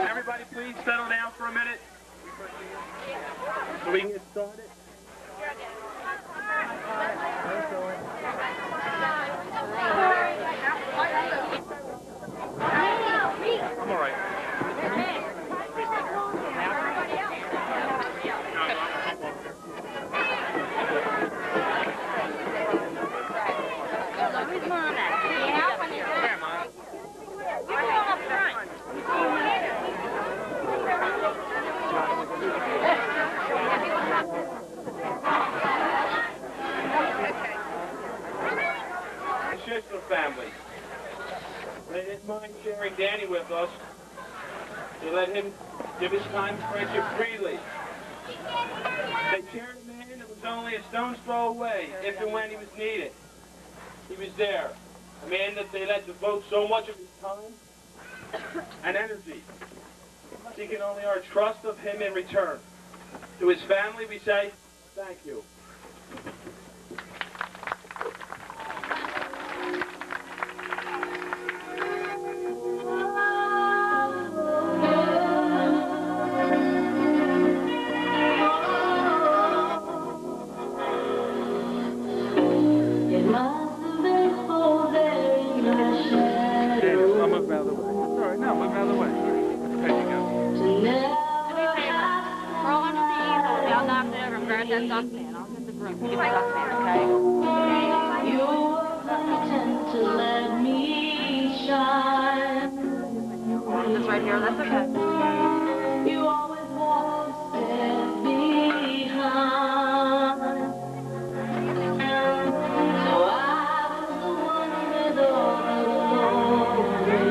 Everybody please settle down for a minute so we can get started. I'm all right. The Shissler family. They didn't mind sharing Danny with us. They let him give his time and friendship freely. They shared a man that was only a stone's throw away, if and when he was needed. He was there. A man that they let devote so much of his time and energy, seeking only our trust of him in return. To his family, we say, thank you. That dustpan. I'll get the broom. Give me the dustpan, okay? You pretend to let me shine. This right here, that's okay. You always walk a step behind. So I was the one with all the glory.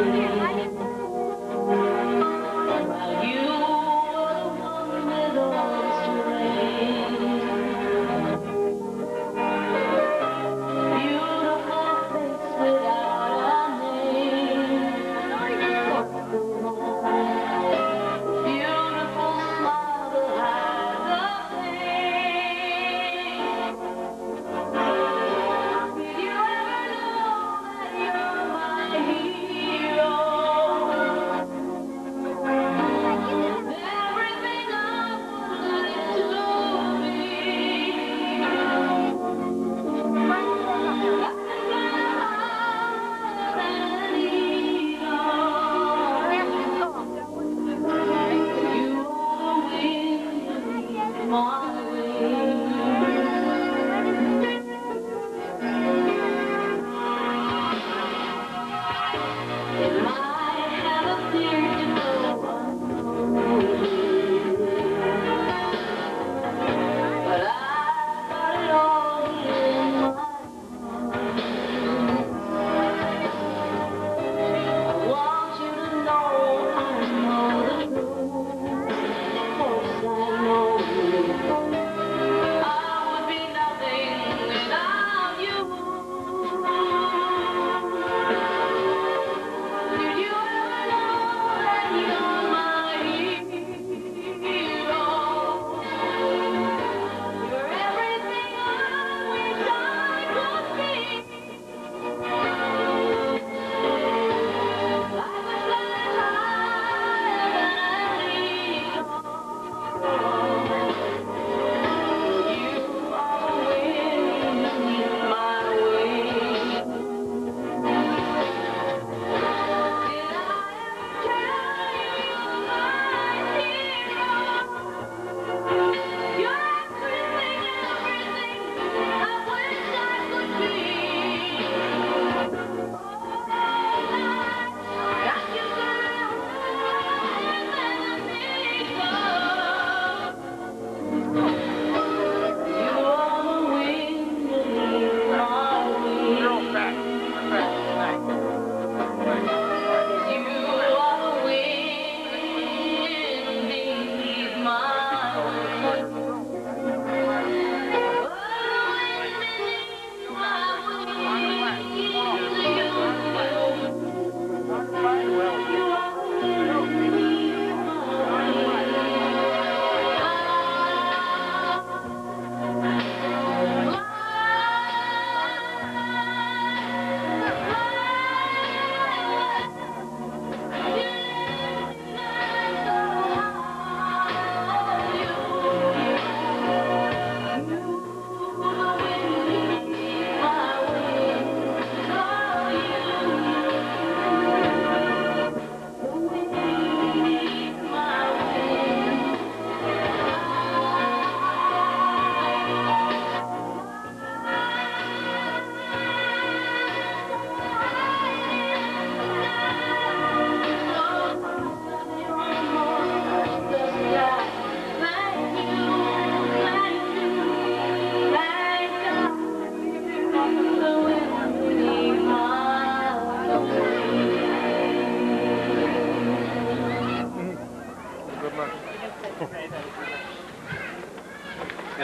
While you were the one with all the strength. Without a name,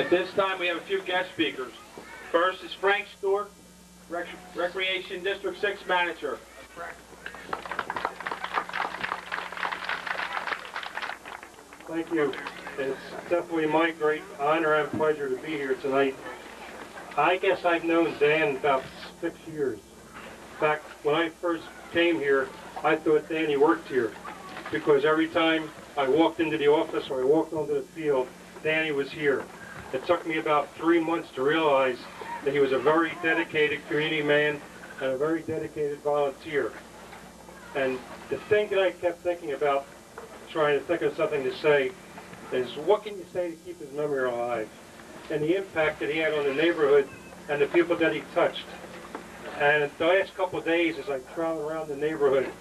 At this time, we have a few guest speakers. First is Frank Stewart, Recreation District 6 Manager. Thank you. It's definitely my great honor and pleasure to be here tonight. I guess I've known Dan about 6 years. In fact, when I first came here, I thought Danny worked here because every time I walked into the office or I walked onto the field, Danny was here. It took me about 3 months to realize that he was a very dedicated community man and a very dedicated volunteer. And the thing that I kept thinking about, trying to think of something to say, is what can you say to keep his memory alive? And the impact that he had on the neighborhood and the people that he touched. And the last couple of days as I travel around the neighborhood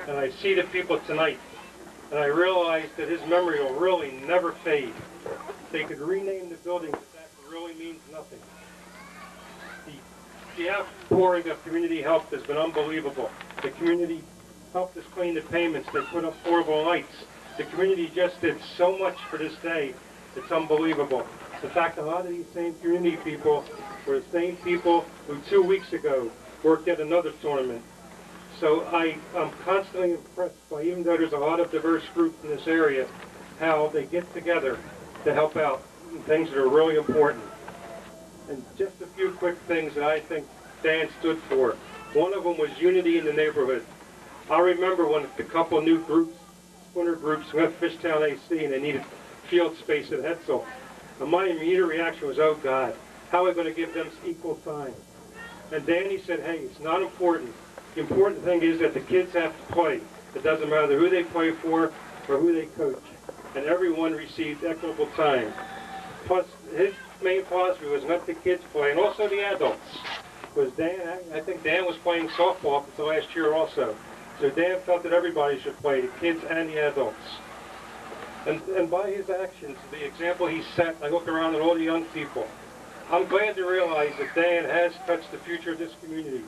and I see the people tonight, and I realize that his memory will really never fade. They could rename the building, but that really means nothing. The outpouring of community help has been unbelievable. The community helped us clean the payments. They put up portable lights. The community just did so much for this day. It's unbelievable. In fact, a lot of these same community people were the same people who 2 weeks ago worked at another tournament. So I'm constantly impressed by, even though there's a lot of diverse groups in this area, how they get together to help out in things that are really important. And just a few quick things that I think Dan stood for. One of them was unity in the neighborhood. I remember when a couple new groups, splinter groups, went to Fishtown AC and they needed field space at Hetzel. And my immediate reaction was, oh God, how are we going to give them equal time? And Danny said, hey, it's not important. The important thing is that the kids have to play. It doesn't matter who they play for or who they coach. And everyone received equitable time. Plus, his main philosophy was let the kids play, and also the adults. Because Dan, I think Dan was playing softball for the last year also. So Dan felt that everybody should play, the kids and the adults. And by his actions, the example he set, I look around at all the young people. I'm glad to realize that Dan has touched the future of this community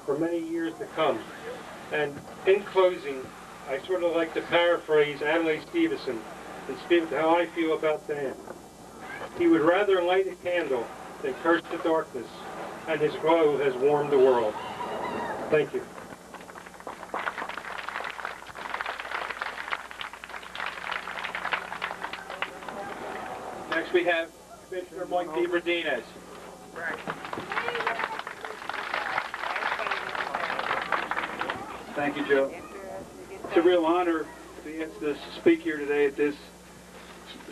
for many years to come. And in closing, I sort of like to paraphrase Adlai Stevenson and speak to how I feel about Dan. He would rather light a candle than curse the darkness, and his glow has warmed the world. Thank you. Next we have Commissioner Mike DeVerdinez. Thank you, Joe. It's a real honor to be asked to speak here today at this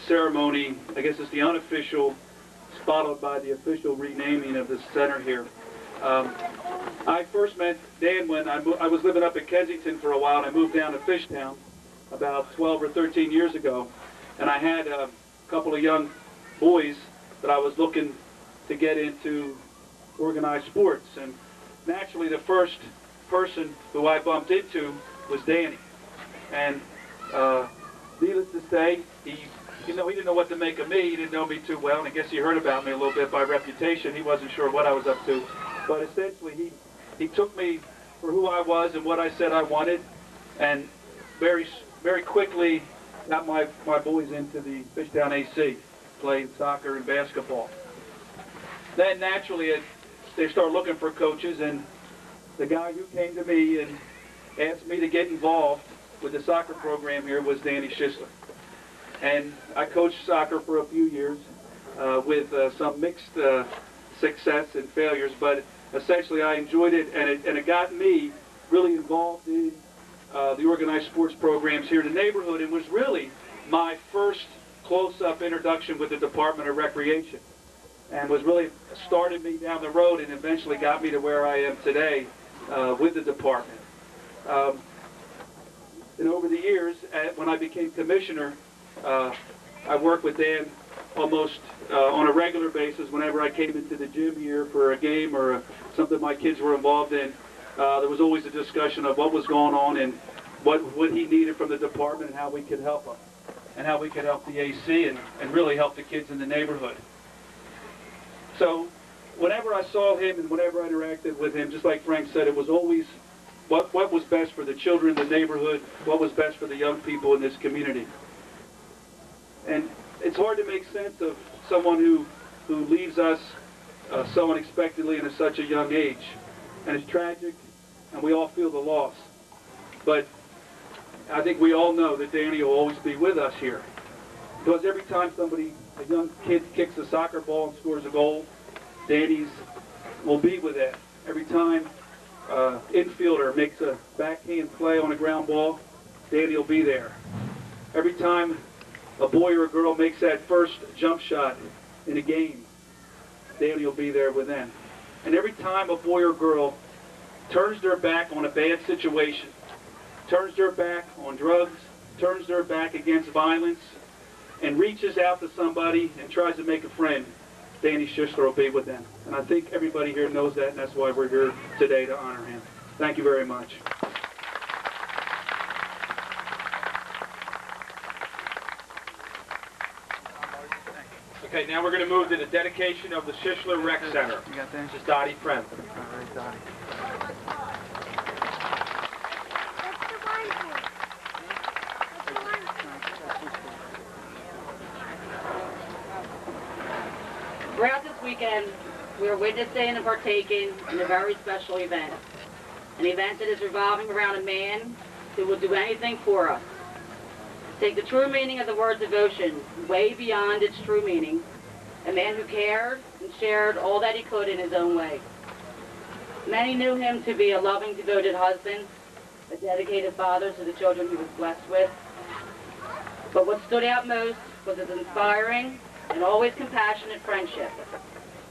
ceremony. I guess it's the unofficial, followed by the official renaming of the center here. I first met Dan when I was living up in Kensington for a while, and I moved down to Fishtown about 12 or 13 years ago. And I had a couple of young boys that I was looking to get into organized sports. And naturally, the first person who I bumped into was Danny. And needless to say, he didn't know what to make of me. He didn't know me too well, and I guess he heard about me a little bit by reputation. He wasn't sure what I was up to. But essentially, he took me for who I was and what I said I wanted, and very quickly got my boys into the Fishtown AC, playing soccer and basketball. Then naturally, they started looking for coaches, and the guy who came to me and asked me to get involved with the soccer program here was Danny Shissler. And I coached soccer for a few years with some mixed success and failures, but essentially I enjoyed it, and it got me really involved in the organized sports programs here in the neighborhood, and was really my first close-up introduction with the Department of Recreation, and was really started me down the road and eventually got me to where I am today with the department. And over the years, when I became commissioner, I worked with Dan almost on a regular basis. Whenever I came into the gym here for a game or something my kids were involved in, there was always a discussion of what was going on and what he needed from the department and how we could help him, and how we could help the AC and really help the kids in the neighborhood. So whenever I saw him and whenever I interacted with him, just like Frank said, it was always what was best for the children in the neighborhood, what was best for the young people in this community. And it's hard to make sense of someone who leaves us so unexpectedly and at such a young age. And it's tragic, and we all feel the loss. But I think we all know that Danny will always be with us here. Because every time a young kid kicks a soccer ball and scores a goal, Danny's will be with that. Every time infielder makes a backhand play on a ground ball, Danny will be there. Every time a boy or a girl makes that first jump shot in a game, Danny will be there with them. And every time a boy or girl turns their back on a bad situation, turns their back on drugs, turns their back against violence, and reaches out to somebody and tries to make a friend, Danny Shissler will be with them. And I think everybody here knows that, and that's why we're here today to honor him. Thank you very much. Okay, now we're going to move to the dedication of the Shissler Rec Center. You got that? This is Dottie Friend. All right, Dottie. Throughout this weekend, we are witnessing and partaking in a very special event. An event that is revolving around a man who will do anything for us. Take the true meaning of the word devotion way beyond its true meaning. A man who cared and shared all that he could in his own way. Many knew him to be a loving, devoted husband, a dedicated father to the children he was blessed with. But what stood out most was his inspiring and always compassionate friendship,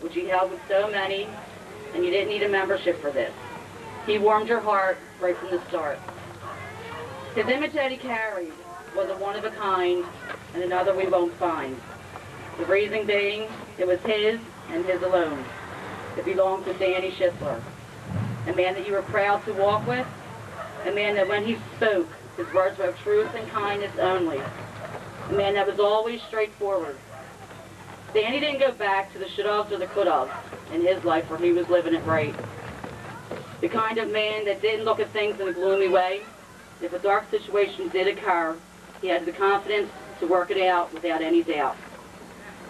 which he held with so many, and you didn't need a membership for this. He warmed your heart right from the start. His image that he carried was a one-of-a-kind and another we won't find. The reason being, it was his and his alone. It belonged to Danny Shissler, a man that you were proud to walk with, a man that when he spoke, his words were of truth and kindness only, a man that was always straightforward. Danny didn't go back to the should-ofs or the could-ofs in his life where he was living it right. The kind of man that didn't look at things in a gloomy way. If a dark situation did occur, he had the confidence to work it out without any doubt.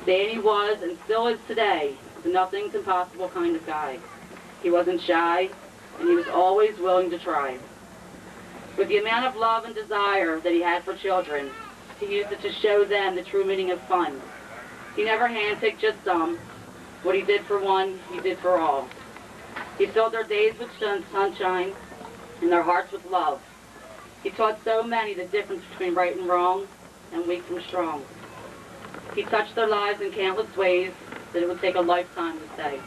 Danny was, and still is today, the nothing's impossible kind of guy. He wasn't shy, and he was always willing to try. With the amount of love and desire that he had for children, he used it to show them the true meaning of fun. He never handpicked just some. What he did for one, he did for all. He filled their days with sunshine and their hearts with love. He taught so many the difference between right and wrong and weak from strong. He touched their lives in countless ways that it would take a lifetime to say.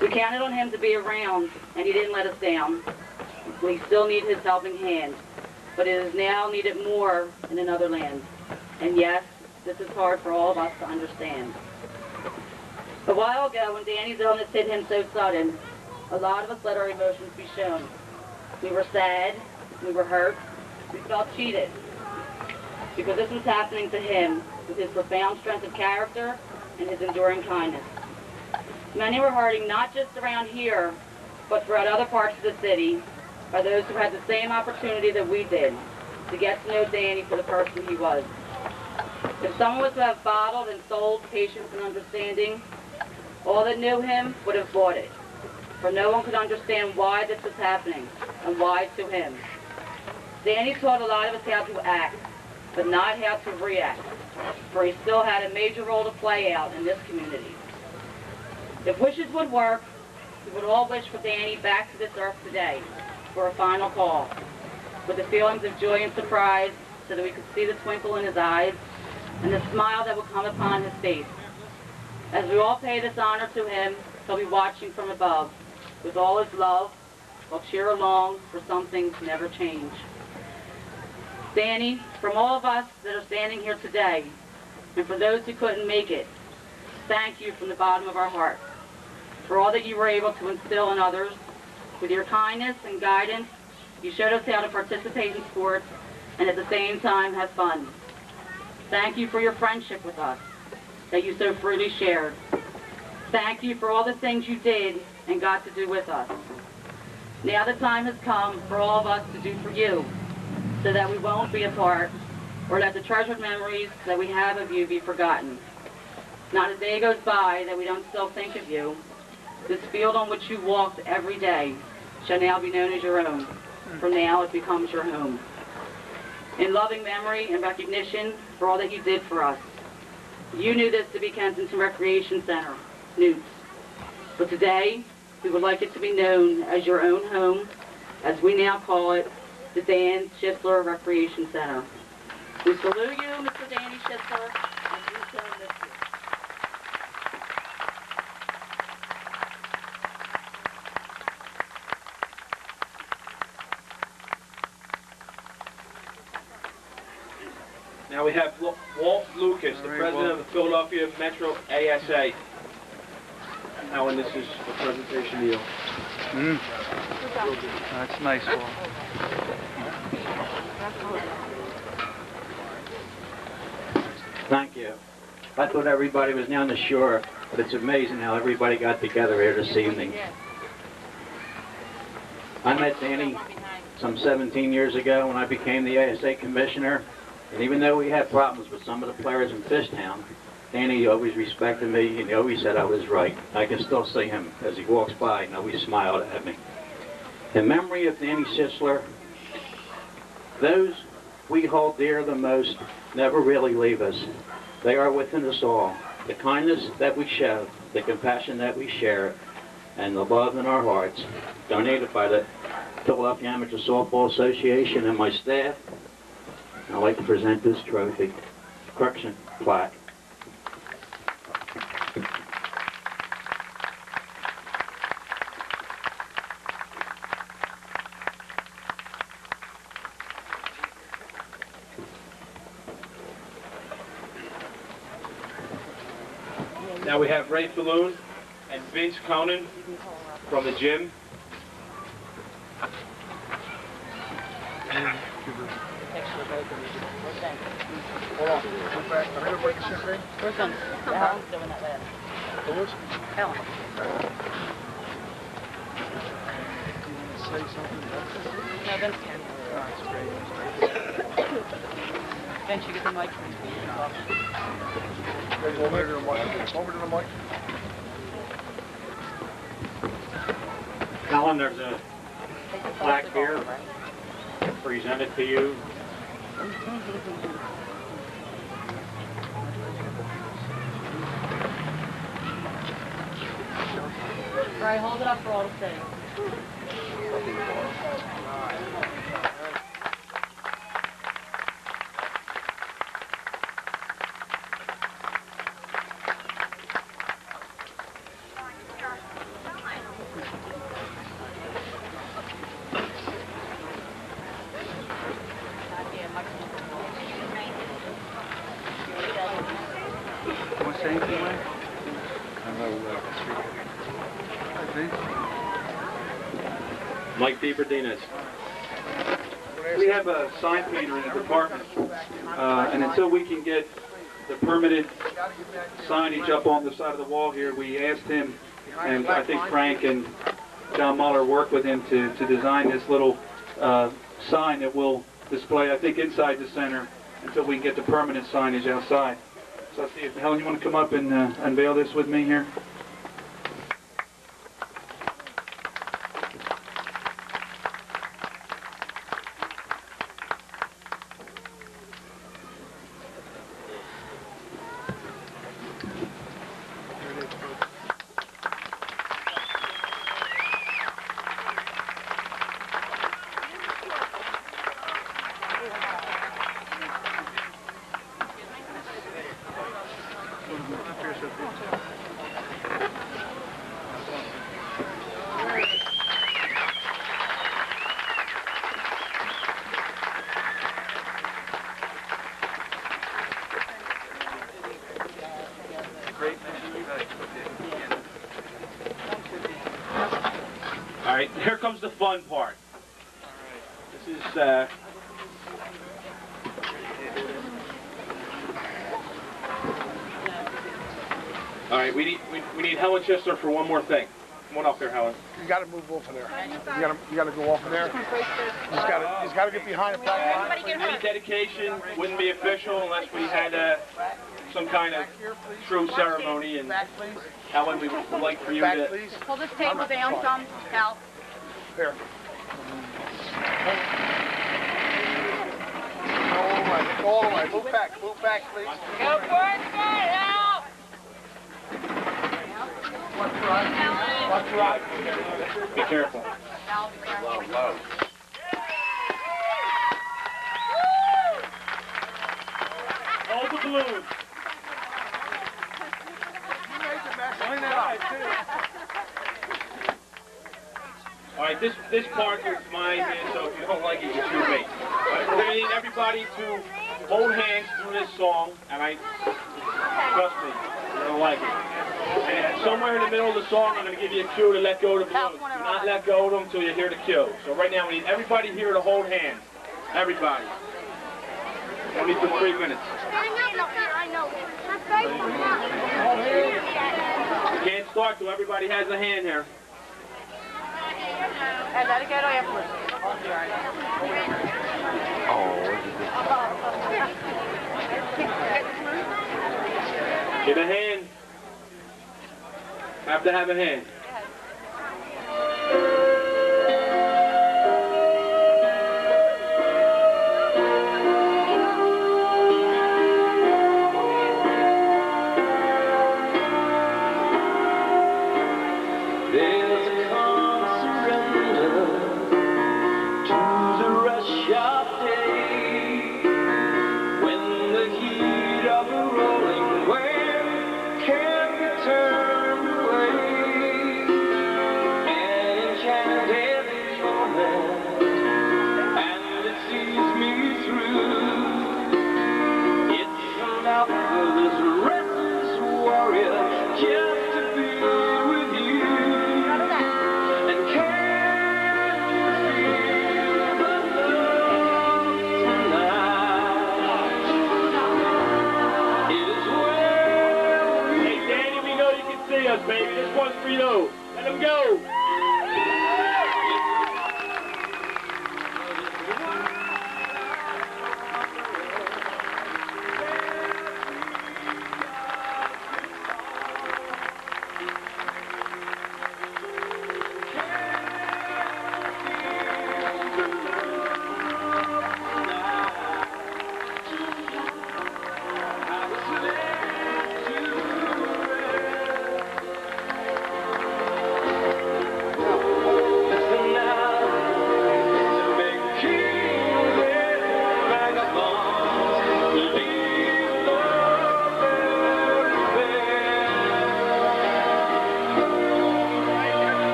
We counted on him to be around, and he didn't let us down. We still need his helping hand, but it is now needed more in another land. And yes, this is hard for all of us to understand. A while ago, when Danny's illness hit him so sudden, a lot of us let our emotions be shown. We were sad, we were hurt, we felt cheated, because this was happening to him with his profound strength of character and his enduring kindness. Many were hurting not just around here, but throughout other parts of the city, by those who had the same opportunity that we did to get to know Danny for the person he was. If someone was to have bottled and sold patience and understanding, all that knew him would have bought it. For no one could understand why this was happening and why to him. Danny taught a lot of us how to act, but not how to react, for he still had a major role to play out in this community. If wishes would work, we would all wish for Danny back to this earth today for a final call, with the feelings of joy and surprise so that we could see the twinkle in his eyes and the smile that would come upon his face. As we all pay this honor to him, he'll be watching from above with all his love. We'll cheer along, for some things never change. Danny, from all of us that are standing here today, and for those who couldn't make it, thank you from the bottom of our heart for all that you were able to instill in others. With your kindness and guidance, you showed us how to participate in sports and at the same time have fun. Thank you for your friendship with us that you so freely shared. Thank you for all the things you did and got to do with us. Now the time has come for all of us to do for you, so that we won't be apart or that the treasured memories that we have of you be forgotten. Not a day goes by that we don't still think of you. This field on which you walked every day shall now be known as your own. From now it becomes your home. In loving memory and recognition for all that you did for us, you knew this to be Kensington Recreation Center, Newts. But today, we would like it to be known as your own home, as we now call it, the Dan Shissler Recreation Center. We salute you, Mr. Danny Shissler, and we so miss you. Now we have Walt Lucas, the president of the Philadelphia Metro ASA. Now, and this is the presentation deal. That's nice, Walt. Thank you. I thought everybody was down the shore, but it's amazing how everybody got together here this evening. I met Danny some 17 years ago when I became the ASA commissioner, and even though we had problems with some of the players in Fishtown, Danny always respected me and he always said I was right. I can still see him as he walks by and always smiled at me. In memory of Danny Shissler, those we hold dear the most never really leave us. They are within us all. The kindness that we show, the compassion that we share, and the love in our hearts, donated by the Philadelphia Amateur Softball Association and my staff. I'd like to present this trophy, correction plaque. Now we have Ray Falloon and Vince Conan from the gym. Where's Helen's doing that last? Helen. No, Vince can. Vince, you get the mic from me. Over to the mic. Helen, there's a plaque here presented to you. All right, hold it up for all to see. Want to say anything, Mike? Mike DeBerdinez. We have a sign painter in the department, and until we can get the permanent signage up on the side of the wall here, we asked him, and I think Frank and John Muller worked with him to design this little sign that will display, I think, inside the center until we can get the permanent signage outside. So I'll see if Helen, you want to come up and unveil this with me here? All right, here comes the fun part. This is all right. We need Helen Shissler for one more thing. Come on up here, Helen. You got to move off of there. You got to go off of there. He's got to get behind the flag line. Any dedication wouldn't be official unless we had some kind of true ceremony. And Helen, we would like for you Back, to please. Pull this table down some, Hal. Here. All the way. Move back, please. Go for it, Hal! Watch your eyes. be careful. Hal, be careful. Low. Hold the balloon. All right, this part is mine here, so if you don't like it, you shoot me. We're going to need everybody to hold hands through this song, and trust me, you're going to like it. And somewhere in the middle of the song, I'm going to give you a cue to let go of the balloons. Do not let go of them until you hear the cue. So right now, we need everybody here to hold hands. Everybody. Only for 3 minutes. I know. You can't start till everybody has a hand here. And let it go afterwards. Get a hand. Have to have a hand.